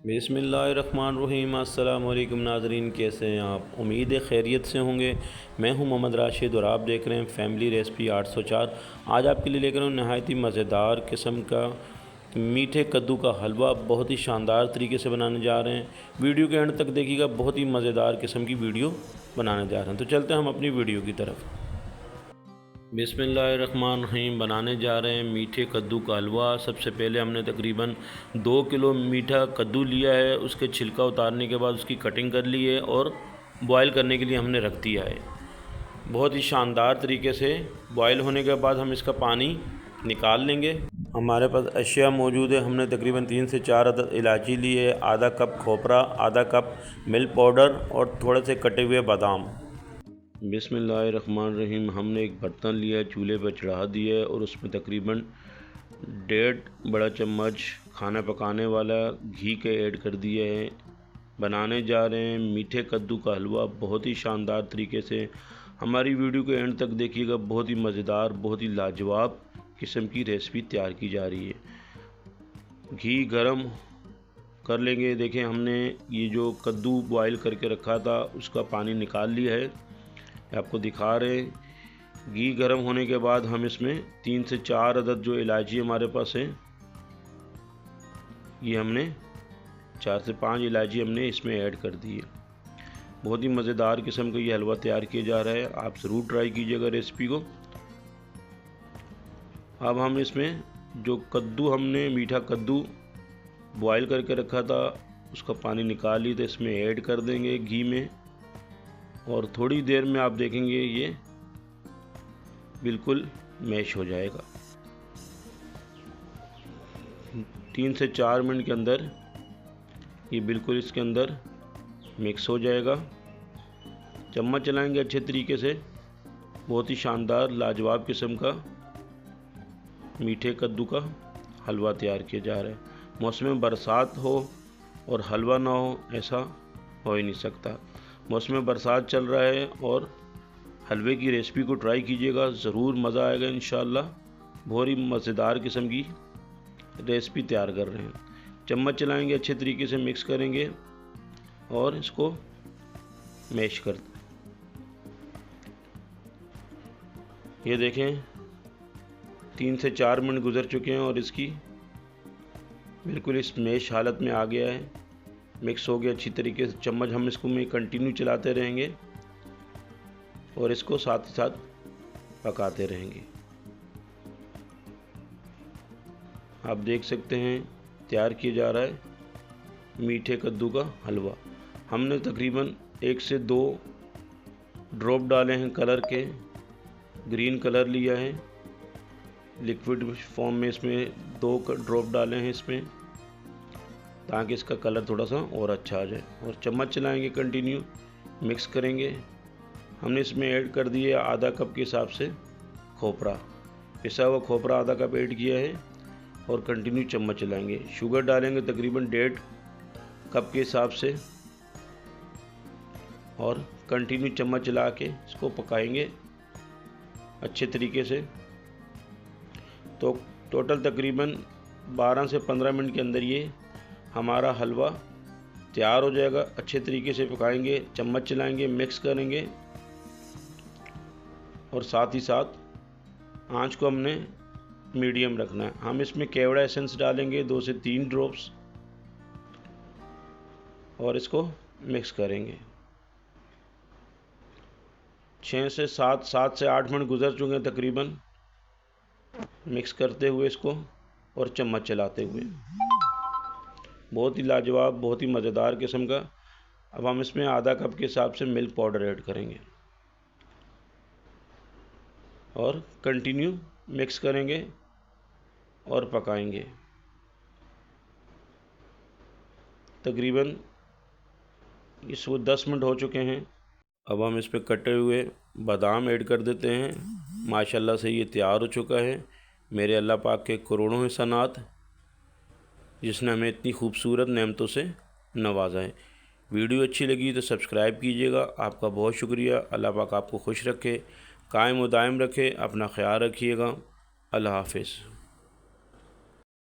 बिस्मिल्लाहिर्रहमानिर्रहीम। अस्सलाम वालेकुम नाज़रीन, कैसे हैं आप? उम्मीद है खैरियत से होंगे। मैं हूं मोहम्मद राशिद और आप देख रहे हैं फैमिली रेसिपी 804। आज आपके लिए लेकर हूं नहायत ही मज़ेदार किस्म का मीठे कद्दू का हलवा बहुत ही शानदार तरीके से बनाने जा रहे हैं। वीडियो के एंड तक देखिएगा, बहुत ही मज़ेदार किस्म की वीडियो बनाने जा रहे हैं। तो चलते हैं हम अपनी वीडियो की तरफ। बिस्मिल्लाहिर्रहमानिर्रहीम। बनाने जा रहे हैं मीठे कद्दू का हलवा। सबसे पहले हमने तकरीबन 2 किलो मीठा कद्दू लिया है। उसके छिलका उतारने के बाद उसकी कटिंग कर ली है और बॉयल करने के लिए हमने रख दिया है। बहुत ही शानदार तरीके से बॉयल होने के बाद हम इसका पानी निकाल लेंगे। हमारे पास अशिया मौजूद है। हमने तकरीबन 3 से 4 अदद इलायची ली है, आधा कप खोपरा, आधा कप मिल्क पाउडर और थोड़े से कटे हुए बादाम। बिस्मिल्लाहिर्रहमानिर्रहीम। हमने एक बर्तन लिया है, चूल्हे पर चढ़ा दिया है और उसमें तकरीबन 1.5 बड़ा चम्मच खाना पकाने वाला घी के ऐड कर दिए हैं। बनाने जा रहे हैं मीठे कद्दू का हलवा बहुत ही शानदार तरीके से। हमारी वीडियो के एंड तक देखिएगा, बहुत ही मज़ेदार, बहुत ही लाजवाब किस्म की रेसिपी तैयार की जा रही है। घी गरम कर लेंगे। देखें, हमने ये जो कद्दू बॉयल करके रखा था उसका पानी निकाल लिया है, आपको दिखा रहे हैं। घी गर्म होने के बाद हम इसमें 3 से 4 अदद जो इलायची हमारे पास है, ये हमने 4 से 5 इलायची हमने इसमें ऐड कर दी है। बहुत ही मज़ेदार किस्म का ये हलवा तैयार किया जा रहा है। आप ज़रूर ट्राई कीजिएगा रेसिपी को। अब हम इसमें जो कद्दू हमने मीठा कद्दू बॉयल करके रखा था उसका पानी निकाल ली, तो इसमें ऐड कर देंगे घी में और थोड़ी देर में आप देखेंगे ये बिल्कुल मैश हो जाएगा। 3 से 4 मिनट के अंदर ये बिल्कुल इसके अंदर मिक्स हो जाएगा। चम्मच चलाएंगे अच्छे तरीके से। बहुत ही शानदार लाजवाब किस्म का मीठे कद्दू का हलवा तैयार किया जा रहा है। मौसम बरसात हो और हलवा ना हो, ऐसा हो ही नहीं सकता। मौसम बरसात चल रहा है और हलवे की रेसिपी को ट्राई कीजिएगा, ज़रूर मज़ा आएगा इंशाल्लाह। बहुत ही मज़ेदार किस्म की रेसिपी तैयार कर रहे हैं। चम्मच चलाएंगे, अच्छे तरीके से मिक्स करेंगे और इसको मैश कर। ये देखें, 3 से 4 मिनट गुजर चुके हैं और इसकी बिल्कुल इस मैश हालत में आ गया है। मिक्स हो गया अच्छी तरीके से। चम्मच हम इसको में कंटिन्यू चलाते रहेंगे और इसको साथ ही साथ पकाते रहेंगे। आप देख सकते हैं तैयार किया जा रहा है मीठे कद्दू का हलवा। हमने तकरीबन 1 से 2 ड्रॉप डाले हैं कलर के। ग्रीन कलर लिया है लिक्विड फॉर्म में, इसमें 2 ड्रॉप डाले हैं इसमें, ताकि इसका कलर थोड़ा सा और अच्छा आ जाए। और चम्मच चलाएंगे, कंटिन्यू मिक्स करेंगे। हमने इसमें ऐड कर दिए आधा कप के हिसाब से खोपरा, पिसा हुआ खोपरा आधा कप ऐड किया है और कंटिन्यू चम्मच चलाएंगे। शुगर डालेंगे तकरीबन 1.5 कप के हिसाब से और कंटिन्यू चम्मच चला के इसको पकाएंगे अच्छे तरीके से। तो टोटल तकरीबन 12 से 15 मिनट के अंदर ये हमारा हलवा तैयार हो जाएगा। अच्छे तरीके से पकाएंगे, चम्मच चलाएंगे, मिक्स करेंगे और साथ ही साथ आंच को हमने मीडियम रखना है। हम इसमें केवड़ा एसेंस डालेंगे 2 से 3 ड्रॉप्स और इसको मिक्स करेंगे। 7 से 8 मिनट गुजर चुके हैं तकरीबन मिक्स करते हुए इसको और चम्मच चलाते हुए। बहुत ही लाजवाब, बहुत ही मज़ेदार किस्म का। अब हम इसमें आधा कप के हिसाब से मिल्क पाउडर ऐड करेंगे और कंटिन्यू मिक्स करेंगे और पकाएंगे। तकरीबन इसको 10 मिनट हो चुके हैं। अब हम इस पर कटे हुए बादाम ऐड कर देते हैं। माशाल्लाह से ये तैयार हो चुका है। मेरे अल्लाह पाक के करोड़ों एहसानात, जिसने हमें इतनी खूबसूरत नेमतों से नवाजा है। वीडियो अच्छी लगी तो सब्सक्राइब कीजिएगा। आपका बहुत शुक्रिया। अल्लाह पाक आपको खुश रखे, कायम व दायम रखे। अपना ख्याल रखिएगा। अल्लाह हाफ़िज़।